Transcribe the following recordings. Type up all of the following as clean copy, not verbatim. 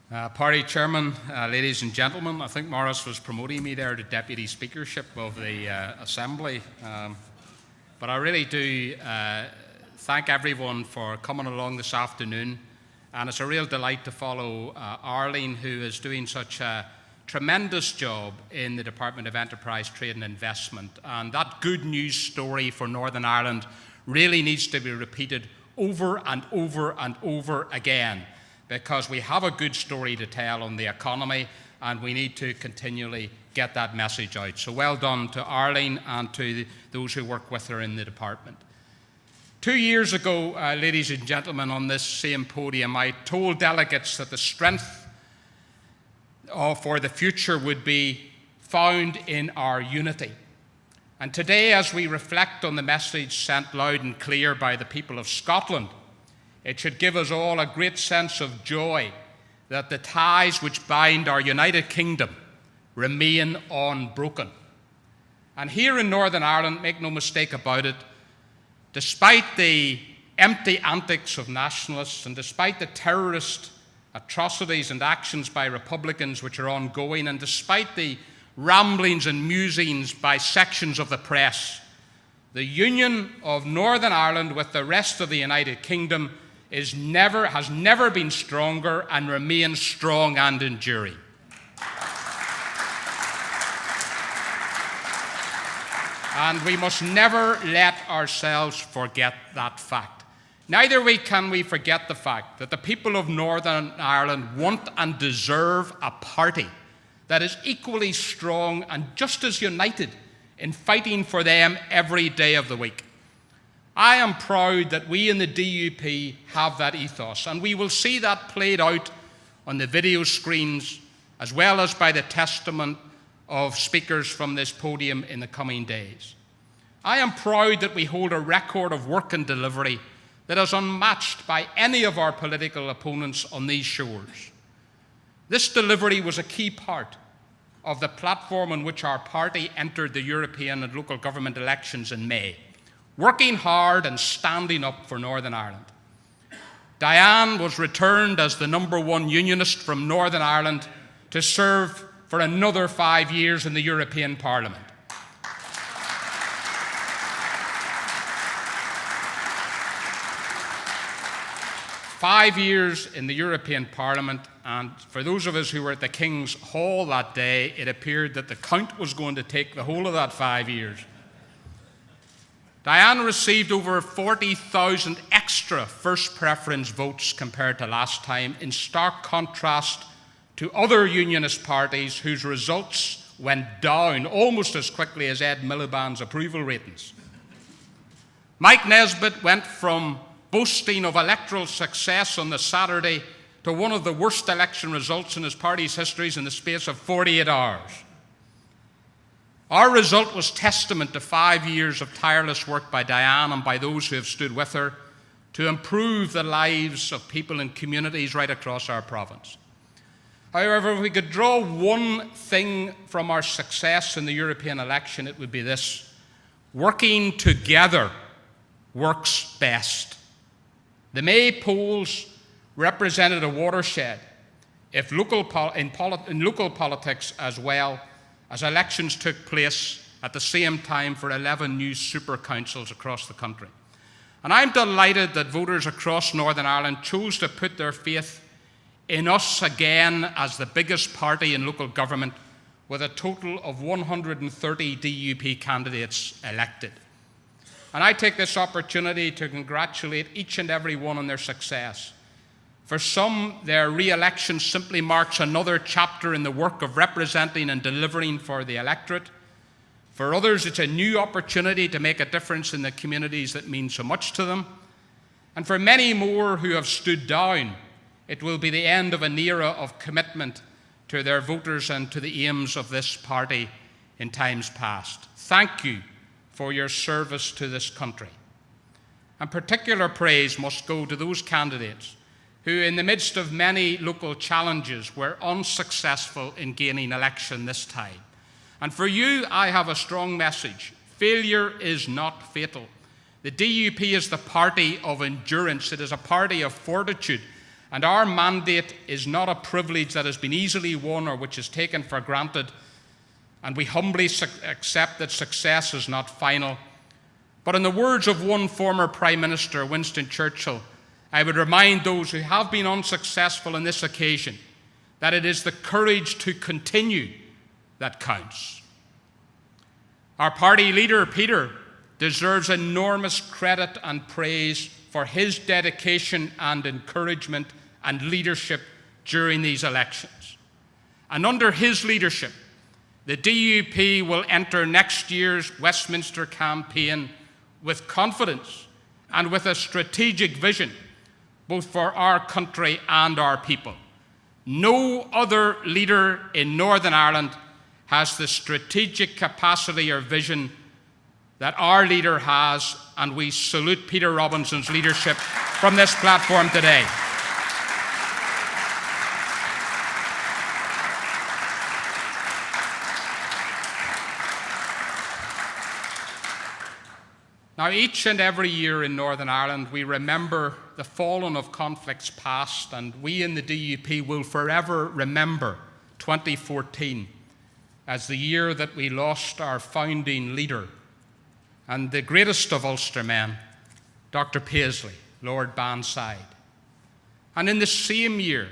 Party Chairman, ladies and gentlemen, I think Morris was promoting me there to Deputy Speakership of the Assembly. But I really do thank everyone for coming along this afternoon. And it's a real delight to follow Arlene, who is doing such a tremendous job in the Department of Enterprise, Trade and Investment. And that good news story for Northern Ireland really needs to be repeated over and over and over again, because we have a good story to tell on the economy and we need to continually get that message out. So well done to Arlene and to those who work with her in the department. 2 years ago, ladies and gentlemen, on this same podium, I told delegates that the strength for the future would be found in our unity. And today, as we reflect on the message sent loud and clear by the people of Scotland, it should give us all a great sense of joy that the ties which bind our United Kingdom remain unbroken. And here in Northern Ireland, make no mistake about it, despite the empty antics of nationalists and despite the terrorist atrocities and actions by Republicans which are ongoing, and despite the ramblings and musings by sections of the press, the union of Northern Ireland with the rest of the United Kingdom has never been stronger and remains strong and enduring. And we must never let ourselves forget that fact. Neither can we forget the fact that the people of Northern Ireland want and deserve a party that is equally strong and just as united in fighting for them every day of the week. I am proud that we in the DUP have that ethos, and we will see that played out on the video screens as well as by the testament of speakers from this podium in the coming days. I am proud that we hold a record of work and delivery that is unmatched by any of our political opponents on these shores. This delivery was a key part of the platform on which our party entered the European and local government elections in May, working hard and standing up for Northern Ireland. Diane was returned as the #1 Unionist from Northern Ireland to serve for another 5 years in the European Parliament. 5 years in the European Parliament, and for those of us who were at the King's Hall that day, it appeared that the count was going to take the whole of that 5 years. Diane received over 40,000 extra first preference votes compared to last time, in stark contrast to other Unionist parties whose results went down almost as quickly as Ed Miliband's approval ratings. Mike Nesbitt went from boasting of electoral success on the Saturday to one of the worst election results in his party's histories in the space of 48 hours. Our result was testament to 5 years of tireless work by Diane and by those who have stood with her to improve the lives of people and communities right across our province. However, if we could draw one thing from our success in the European election, it would be this: working together works best. The May polls represented a watershed in local politics, as well as elections took place at the same time for 11 new super councils across the country. And I'm delighted that voters across Northern Ireland chose to put their faith in us again as the biggest party in local government, with a total of 130 DUP candidates elected. And I take this opportunity to congratulate each and every one on their success. For some, their re-election simply marks another chapter in the work of representing and delivering for the electorate. For others, it's a new opportunity to make a difference in the communities that mean so much to them. And for many more who have stood down, it will be the end of an era of commitment to their voters and to the aims of this party in times past. Thank you for your service to this country. And particular praise must go to those candidates who, in the midst of many local challenges, were unsuccessful in gaining election this time. And for you, I have a strong message. Failure is not fatal. The DUP is the party of endurance. It is a party of fortitude. And our mandate is not a privilege that has been easily won or which is taken for granted. And we humbly accept that success is not final. But in the words of one former Prime Minister, Winston Churchill, I would remind those who have been unsuccessful on this occasion that it is the courage to continue that counts. Our party leader, Peter, deserves enormous credit and praise for his dedication and encouragement and leadership during these elections. And under his leadership, the DUP will enter next year's Westminster campaign with confidence and with a strategic vision, both for our country and our people. No other leader in Northern Ireland has the strategic capacity or vision that our leader has, and we salute Peter Robinson's leadership from this platform today. Now, each and every year in Northern Ireland, we remember the fallen of conflicts past, and we in the DUP will forever remember 2014 as the year that we lost our founding leader and the greatest of Ulstermen, Dr. Paisley, Lord Bandside. And in the same year,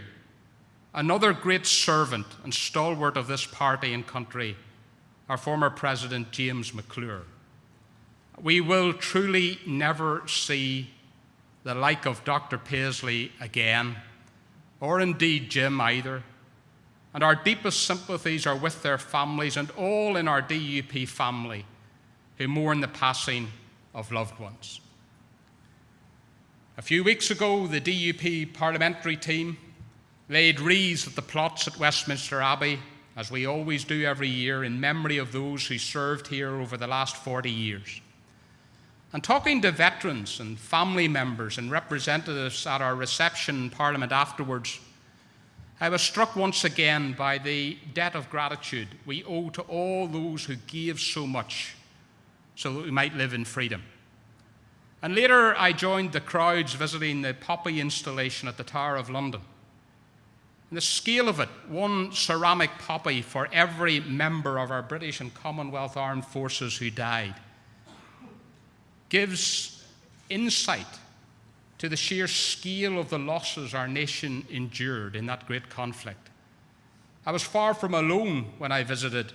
another great servant and stalwart of this party and country, our former President James McClure. We will truly never see the like of Dr. Paisley again, or indeed Jim either. And our deepest sympathies are with their families and all in our DUP family who mourn the passing of loved ones. A few weeks ago, the DUP parliamentary team laid wreaths at the plots at Westminster Abbey, as we always do every year, in memory of those who served here over the last 40 years. And talking to veterans and family members and representatives at our reception in Parliament afterwards, I was struck once again by the debt of gratitude we owe to all those who gave so much so that we might live in freedom. And later I joined the crowds visiting the poppy installation at the Tower of London. And the scale of it, one ceramic poppy for every member of our British and Commonwealth Armed Forces who died, gives insight to the sheer scale of the losses our nation endured in that great conflict. I was far from alone when I visited.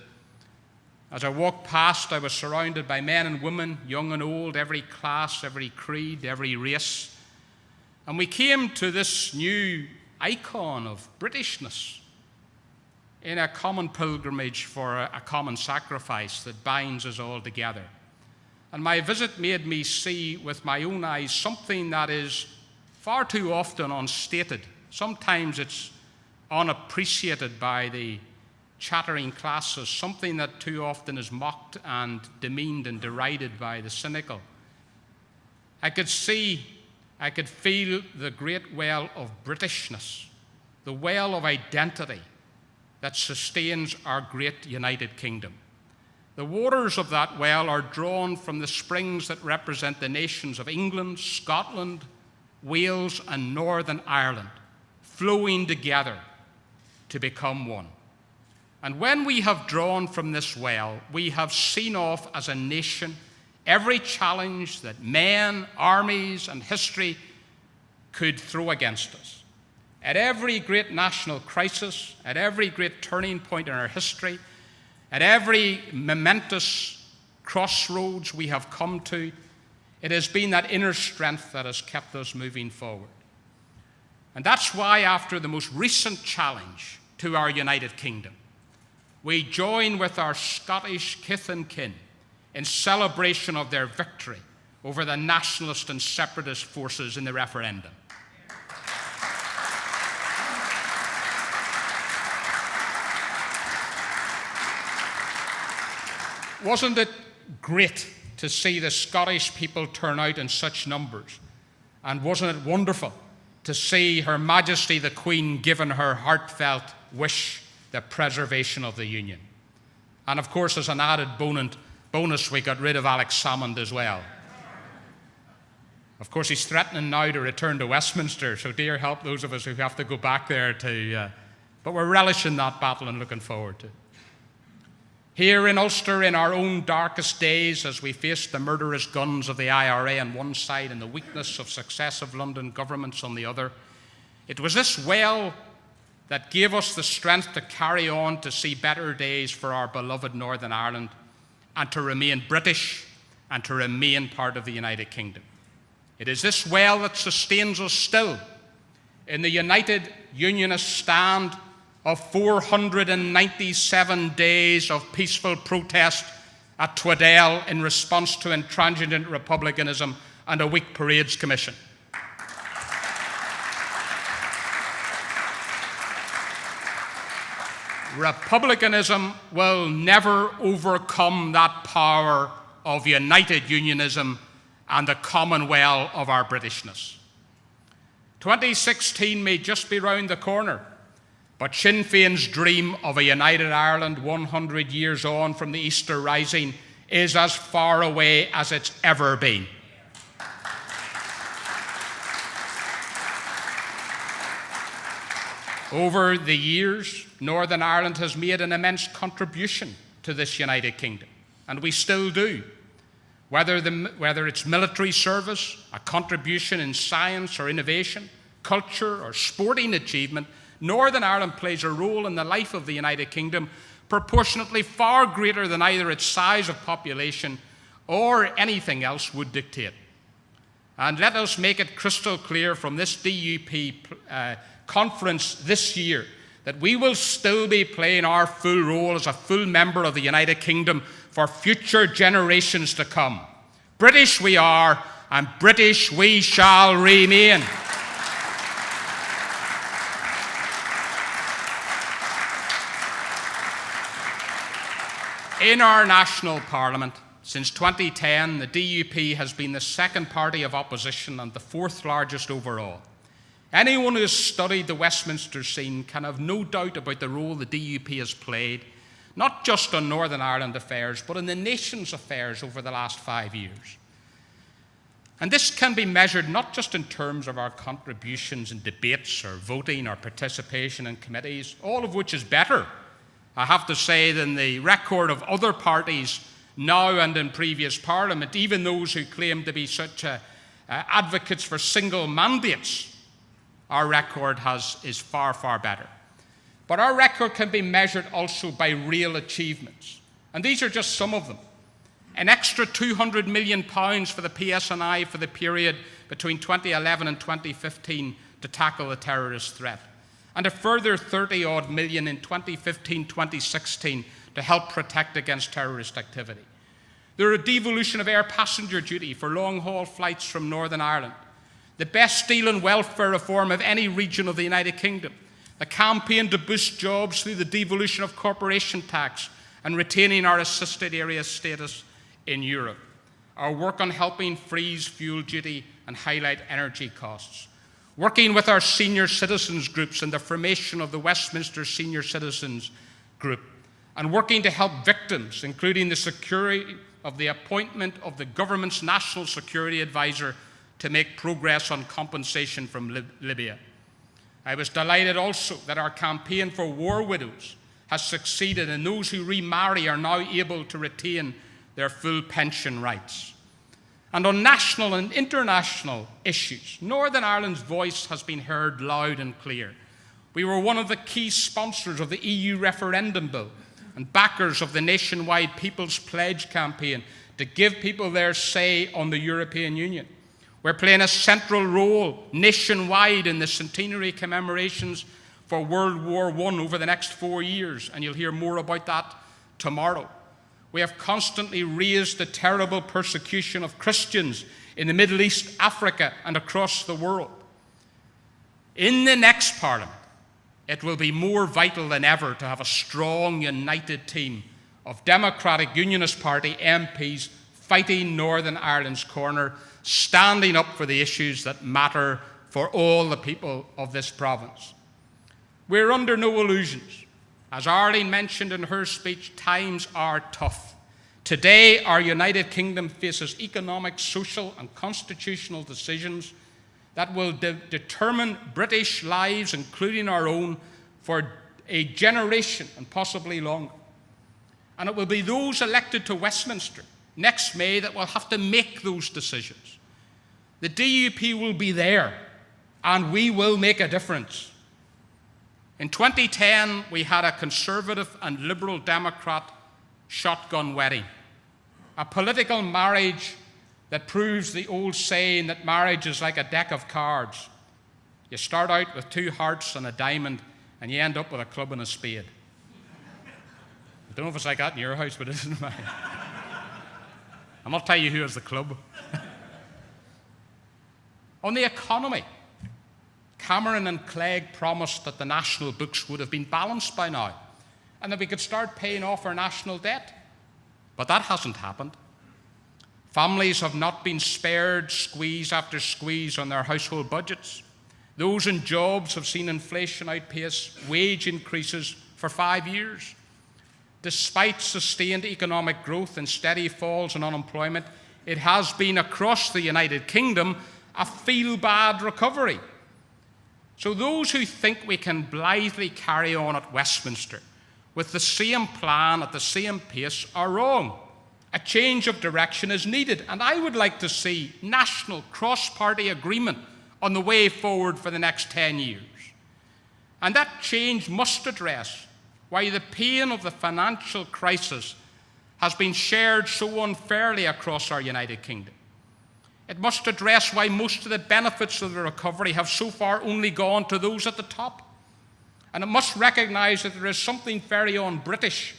As I walked past, I was surrounded by men and women, young and old, every class, every creed, every race. And we came to this new icon of Britishness in a common pilgrimage for a common sacrifice that binds us all together. And my visit made me see with my own eyes something that is far too often unstated. Sometimes it's unappreciated by the chattering classes, something that too often is mocked and demeaned and derided by the cynical. I could feel the great well of Britishness, the well of identity that sustains our great United Kingdom. The waters of that well are drawn from the springs that represent the nations of England, Scotland, Wales, and Northern Ireland, flowing together to become one. And when we have drawn from this well, we have seen off as a nation every challenge that men, armies, and history could throw against us. At every great national crisis, at every great turning point in our history, at every momentous crossroads we have come to, it has been that inner strength that has kept us moving forward. And that's why, after the most recent challenge to our United Kingdom, we join with our Scottish kith and kin in celebration of their victory over the nationalist and separatist forces in the referendum. Wasn't it great to see the Scottish people turn out in such numbers? And wasn't it wonderful to see Her Majesty the Queen given her heartfelt wish, the preservation of the Union? And of course, as an added bonus, we got rid of Alex Salmond as well. Of course, he's threatening now to return to Westminster, so dear help those of us who have to go back there but we're relishing that battle and looking forward to it. Here in Ulster, in our own darkest days, as we faced the murderous guns of the IRA on one side and the weakness of successive London governments on the other, it was this well that gave us the strength to carry on to see better days for our beloved Northern Ireland and to remain British and to remain part of the United Kingdom. It is this well that sustains us still in the united Unionist stand of 497 days of peaceful protest at Twaddell in response to intransigent republicanism and a weak parades commission. Republicanism will never overcome that power of united unionism and the commonweal of our Britishness. 2016 may just be round the corner, but Sinn Féin's dream of a united Ireland 100 years on from the Easter Rising is as far away as it's ever been. Over the years, Northern Ireland has made an immense contribution to this United Kingdom, and we still do. Whether it's military service, a contribution in science or innovation, culture or sporting achievement, Northern Ireland plays a role in the life of the United Kingdom proportionately far greater than either its size of population or anything else would dictate. And let us make it crystal clear from this DUP conference this year that we will still be playing our full role as a full member of the United Kingdom for future generations to come. British we are, and British we shall remain. In our national parliament, since 2010, the DUP has been the second party of opposition and the fourth largest overall. Anyone who has studied the Westminster scene can have no doubt about the role the DUP has played, not just on Northern Ireland affairs, but in the nation's affairs over the last 5 years. And this can be measured not just in terms of our contributions in debates or voting or participation in committees, all of which is better, I have to say, than the record of other parties now and in previous Parliament, even those who claim to be such advocates for single mandates. Our record is far, far better. But our record can be measured also by real achievements. And these are just some of them. An extra £200 million for the PSNI for the period between 2011 and 2015 to tackle the terrorist threat. And a further 30-odd million in 2015-2016 to help protect against terrorist activity. There are a devolution of air passenger duty for long-haul flights from Northern Ireland. The best deal in welfare reform of any region of the United Kingdom. A campaign to boost jobs through the devolution of corporation tax and retaining our assisted area status in Europe. Our work on helping freeze fuel duty and highlight energy costs. Working with our senior citizens groups in the formation of the Westminster Senior Citizens Group. And working to help victims, including the security of the appointment of the government's National Security Advisor to make progress on compensation from Libya. I was delighted also that our campaign for war widows has succeeded, and those who remarry are now able to retain their full pension rights. And on national and international issues, Northern Ireland's voice has been heard loud and clear. We were one of the key sponsors of the EU referendum bill and backers of the nationwide People's Pledge campaign to give people their say on the European Union. We're playing a central role nationwide in the centenary commemorations for World War I over the next 4 years, and you'll hear more about that tomorrow. We have constantly raised the terrible persecution of Christians in the Middle East, Africa, and across the world. In the next Parliament, it will be more vital than ever to have a strong, united team of Democratic Unionist Party MPs fighting Northern Ireland's corner, standing up for the issues that matter for all the people of this province. We're under no illusions. As Arlene mentioned in her speech, times are tough. Today, our United Kingdom faces economic, social, and constitutional decisions that will determine British lives, including our own, for a generation and possibly longer. And it will be those elected to Westminster next May that will have to make those decisions. The DUP will be there, and we will make a difference. In 2010, we had a Conservative and Liberal Democrat shotgun wedding, a political marriage that proves the old saying that marriage is like a deck of cards. You start out with 2 hearts and a diamond, and you end up with a club and a spade. I don't know if it's like that in your house, but it isn't mine. I'm not telling you who has the club. On the economy, Cameron and Clegg promised that the national books would have been balanced by now and that we could start paying off our national debt. But that hasn't happened. Families have not been spared squeeze after squeeze on their household budgets. Those in jobs have seen inflation outpace wage increases for 5 years. Despite sustained economic growth and steady falls in unemployment, it has been across the United Kingdom a feel-bad recovery. So those who think we can blithely carry on at Westminster with the same plan at the same pace are wrong. A change of direction is needed, and I would like to see national cross-party agreement on the way forward for the next 10 years. And that change must address why the pain of the financial crisis has been shared so unfairly across our United Kingdom. It must address why most of the benefits of the recovery have so far only gone to those at the top. And it must recognise that there is something very un-British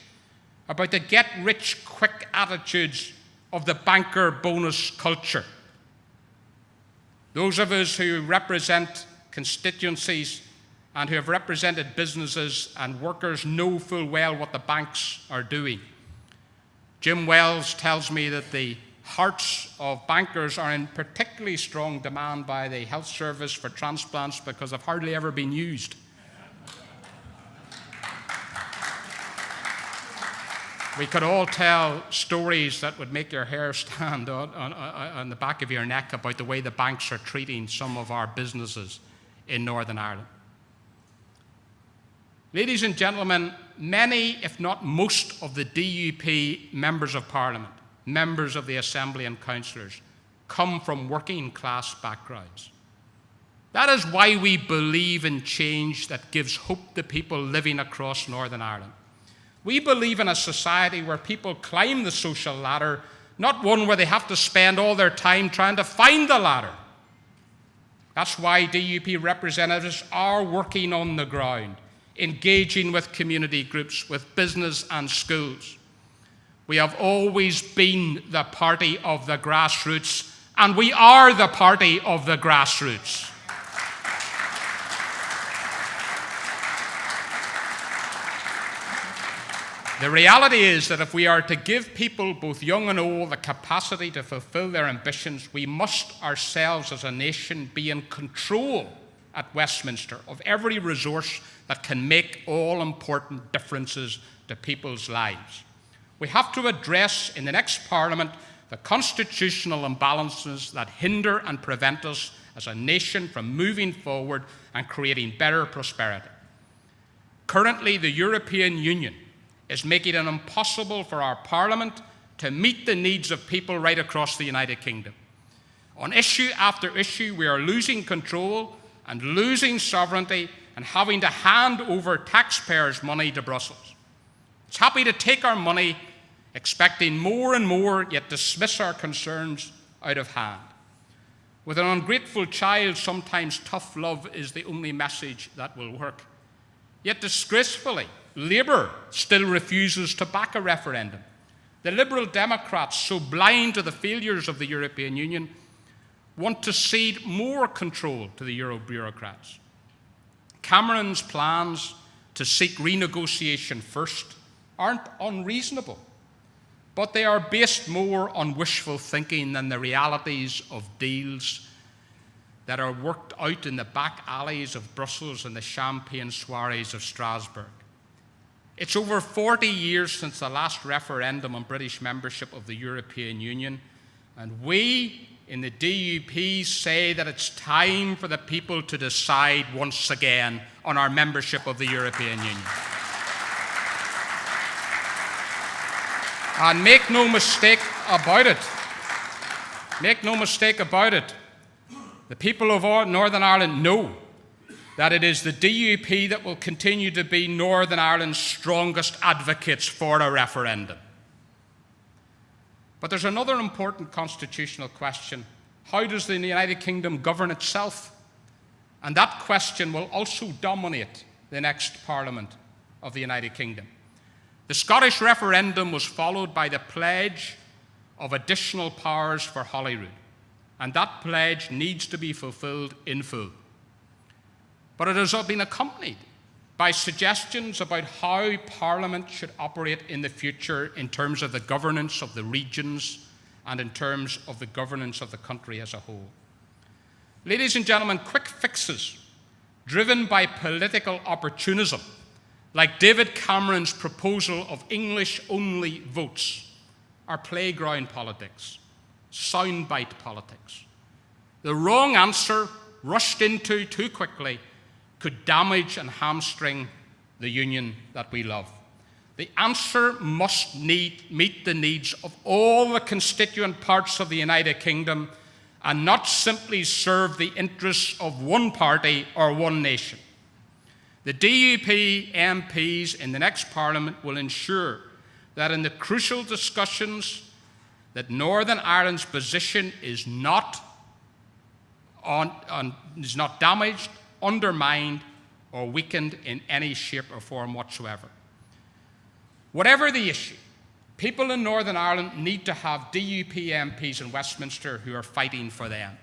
about the get-rich-quick attitudes of the banker bonus culture. Those of us who represent constituencies and who have represented businesses and workers know full well what the banks are doing. Jim Wells tells me that the hearts of bankers are in particularly strong demand by the health service for transplants because they've hardly ever been used. We could all tell stories that would make your hair stand on the back of your neck about the way the banks are treating some of our businesses in Northern Ireland. Ladies and gentlemen, many, if not most, of the DUP members of Parliament, members of the Assembly and councillors, come from working class backgrounds. That is why we believe in change that gives hope to people living across Northern Ireland. We believe in a society where people climb the social ladder, not one where they have to spend all their time trying to find the ladder. That's why DUP representatives are working on the ground, engaging with community groups, with business and schools. We have always been the party of the grassroots, and we are the party of the grassroots. The reality is that if we are to give people, both young and old, the capacity to fulfill their ambitions, we must ourselves as a nation be in control at Westminster of every resource that can make all-important differences to people's lives. We have to address in the next Parliament the constitutional imbalances that hinder and prevent us as a nation from moving forward and creating better prosperity. Currently, the European Union is making it impossible for our Parliament to meet the needs of people right across the United Kingdom. On issue after issue, we are losing control and losing sovereignty and having to hand over taxpayers' money to Brussels. It's happy to take our money, expecting more and more, yet dismiss our concerns out of hand. With an ungrateful child, sometimes tough love is the only message that will work. Yet disgracefully, Labour still refuses to back a referendum. The Liberal Democrats, so blind to the failures of the European Union, want to cede more control to the Euro bureaucrats. Cameron's plans to seek renegotiation first aren't unreasonable, but they are based more on wishful thinking than the realities of deals that are worked out in the back alleys of Brussels and the champagne soirees of Strasbourg. It's over 40 years since the last referendum on British membership of the European Union, and we in the DUP say that it's time for the people to decide once again on our membership of the European Union. And make no mistake about it. Make no mistake about it. The people of Northern Ireland know that it is the DUP that will continue to be Northern Ireland's strongest advocates for a referendum. But there's another important constitutional question. How does the United Kingdom govern itself? And that question will also dominate the next Parliament of the United Kingdom. The Scottish referendum was followed by the pledge of additional powers for Holyrood, and that pledge needs to be fulfilled in full. But it has been accompanied by suggestions about how Parliament should operate in the future in terms of the governance of the regions and in terms of the governance of the country as a whole. Ladies and gentlemen, quick fixes driven by political opportunism, like David Cameron's proposal of English-only votes, are playground politics, soundbite politics. The wrong answer, rushed into too quickly, could damage and hamstring the union that we love. The answer must meet the needs of all the constituent parts of the United Kingdom and not simply serve the interests of one party or one nation. The DUP MPs in the next Parliament will ensure that in the crucial discussions that Northern Ireland's position is not damaged, undermined, or weakened in any shape or form whatsoever. Whatever the issue, people in Northern Ireland need to have DUP MPs in Westminster who are fighting for them.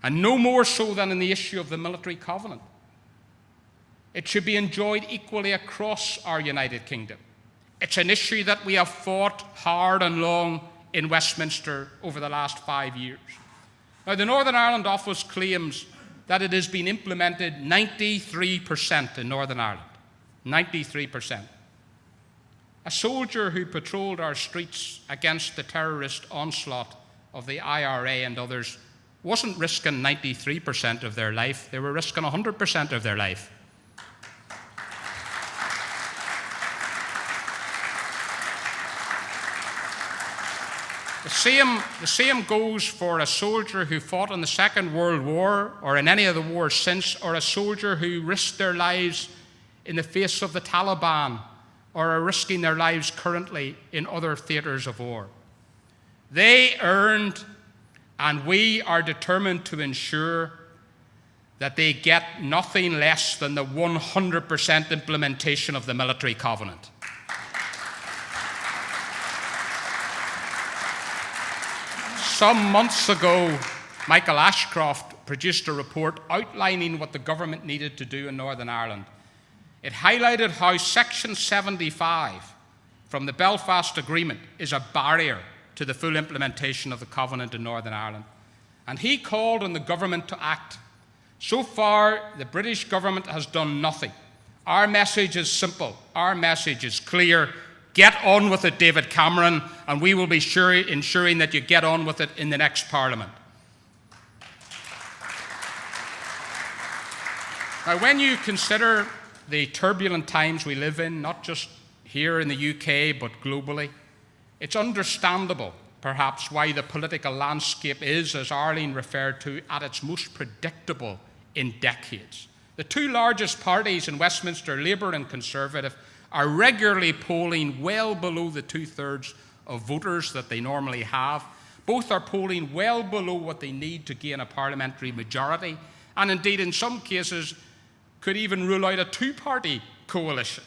And no more so than in the issue of the military covenant. It should be enjoyed equally across our United Kingdom. It's an issue that we have fought hard and long in Westminster over the last 5 years. Now, the Northern Ireland Office claims that it has been implemented 93% in Northern Ireland. 93%. A soldier who patrolled our streets against the terrorist onslaught of the IRA and others wasn't risking 93% of their life, they were risking 100% of their life. The same goes for a soldier who fought in the Second World War or in any of the wars since, or a soldier who risked their lives in the face of the Taliban or are risking their lives currently in other theatres of war. They earned, and we are determined to ensure that they get nothing less than the 100% implementation of the military covenant. Some months ago, Michael Ashcroft produced a report outlining what the government needed to do in Northern Ireland. It highlighted how Section 75 from the Belfast Agreement is a barrier to the full implementation of the Covenant in Northern Ireland. And he called on the government to act. So far, the British government has done nothing. Our message is simple. Our message is clear. Get on with it, David Cameron, and we will be ensuring that you get on with it in the next Parliament. Now, when you consider the turbulent times we live in, not just here in the UK, but globally, it's understandable, perhaps, why the political landscape is, as Arlene referred to, at its most predictable in decades. The two largest parties in Westminster, Labour and Conservative, are regularly polling well below the two-thirds of voters that they normally have. Both are polling well below what they need to gain a parliamentary majority, and indeed, in some cases, could even rule out a two-party coalition.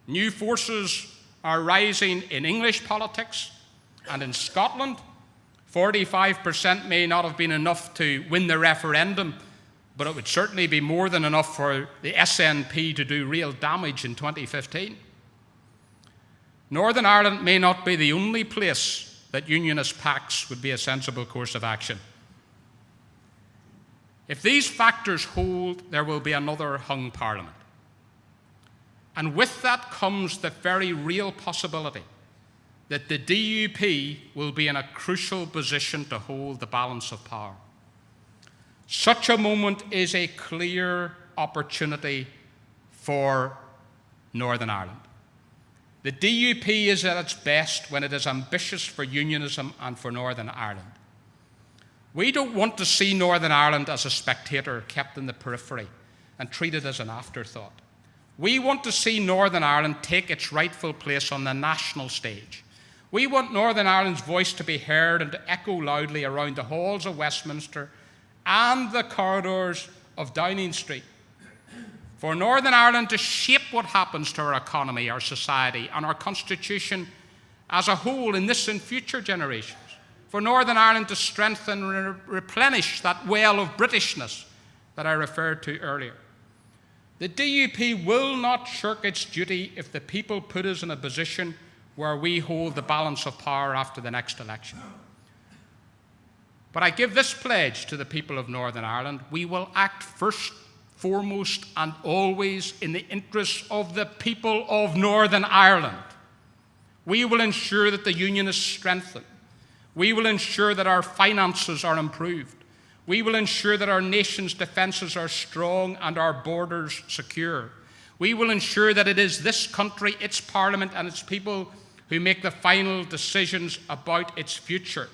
New forces are rising in English politics, and in Scotland, 45% may not have been enough to win the referendum, but it would certainly be more than enough for the SNP to do real damage in 2015. Northern Ireland may not be the only place that Unionist pacts would be a sensible course of action. If these factors hold, there will be another hung Parliament. And with that comes the very real possibility that the DUP will be in a crucial position to hold the balance of power. Such a moment is a clear opportunity for Northern Ireland. The DUP is at its best when it is ambitious for unionism and for Northern Ireland. We don't want to see Northern Ireland as a spectator kept in the periphery and treated as an afterthought. We want to see Northern Ireland take its rightful place on the national stage. We want Northern Ireland's voice to be heard and to echo loudly around the halls of Westminster and the corridors of Downing Street. For Northern Ireland to shape what happens to our economy, our society, and our constitution as a whole in this and future generations. For Northern Ireland to strengthen and replenish that well of Britishness that I referred to earlier. The DUP will not shirk its duty if the people put us in a position where we hold the balance of power after the next election. But I give this pledge to the people of Northern Ireland: we will act first, foremost, and always in the interests of the people of Northern Ireland. We will ensure that the Union is strengthened. We will ensure that our finances are improved. We will ensure that our nation's defences are strong and our borders secure. We will ensure that it is this country, its parliament and its people who make the final decisions about its future.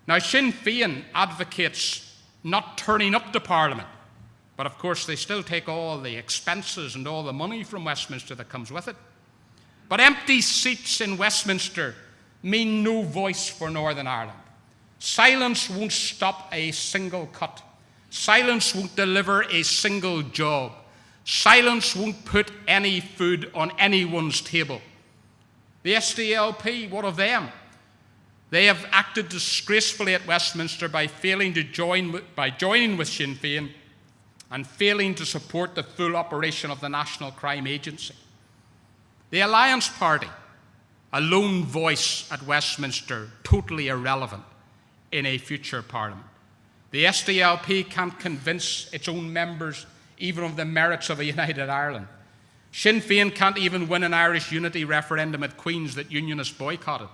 Now, Sinn Féin advocates not turning up to Parliament, but of course they still take all the expenses and all the money from Westminster that comes with it. But empty seats in Westminster mean no voice for Northern Ireland. Silence won't stop a single cut. Silence won't deliver a single job. Silence won't put any food on anyone's table. The SDLP, what of them? They have acted disgracefully at Westminster by joining with Sinn Féin and failing to support the full operation of the National Crime Agency. The Alliance Party, a lone voice at Westminster, totally irrelevant in a future Parliament. The SDLP can't convince its own members even of the merits of a united Ireland. Sinn Féin can't even win an Irish unity referendum at Queen's that Unionists boycotted.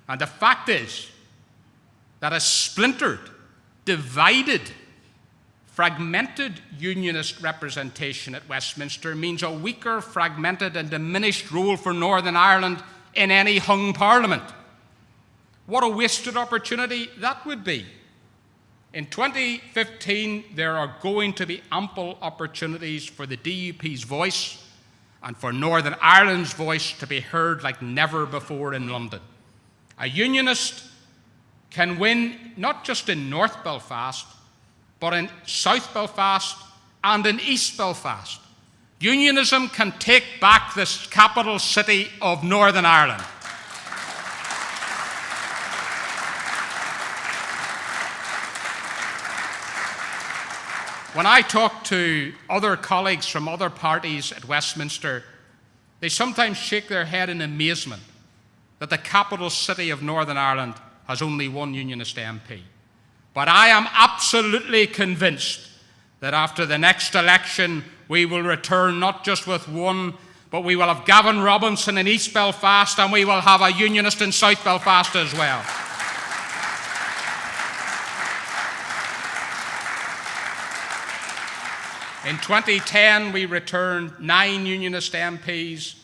And the fact is that a splintered, divided, fragmented Unionist representation at Westminster means a weaker, fragmented and diminished role for Northern Ireland in any hung Parliament. What a wasted opportunity that would be. In 2015, there are going to be ample opportunities for the DUP's voice and for Northern Ireland's voice to be heard like never before in London. A Unionist can win not just in North Belfast, but in South Belfast and in East Belfast. Unionism can take back this capital city of Northern Ireland. When I talk to other colleagues from other parties at Westminster, they sometimes shake their head in amazement that the capital city of Northern Ireland has only one Unionist MP. But I am absolutely convinced that after the next election, we will return not just with one, but we will have Gavin Robinson in East Belfast and we will have a Unionist in South Belfast as well. In 2010, we returned 9 Unionist MPs.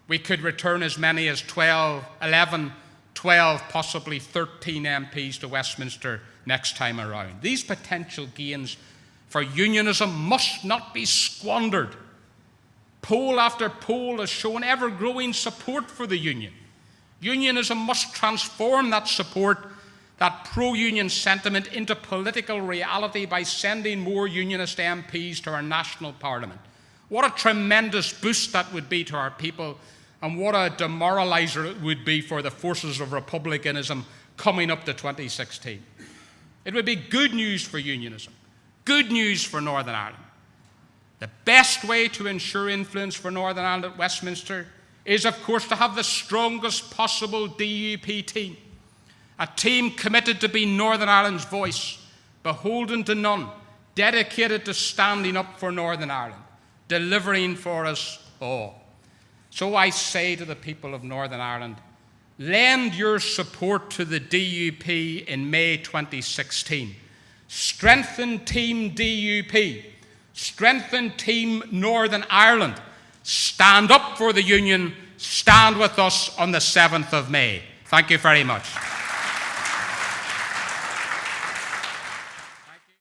We could return as many as 11, 12, possibly 13 MPs to Westminster next time around. These potential gains for unionism must not be squandered. Poll after poll has shown ever-growing support for the union. Unionism must transform that support, that pro-union sentiment, into political reality by sending more Unionist MPs to our national parliament. What a tremendous boost that would be to our people, and what a demoraliser it would be for the forces of republicanism coming up to 2016. It would be good news for unionism, good news for Northern Ireland. The best way to ensure influence for Northern Ireland at Westminster is, of course, to have the strongest possible DUP team. A team committed to be Northern Ireland's voice, beholden to none, dedicated to standing up for Northern Ireland. delivering for us all. So I say to the people of Northern Ireland, lend your support to the DUP in May 2016. Strengthen Team DUP. Strengthen Team Northern Ireland. Stand up for the Union. Stand with us on the 7th of May. Thank you very much.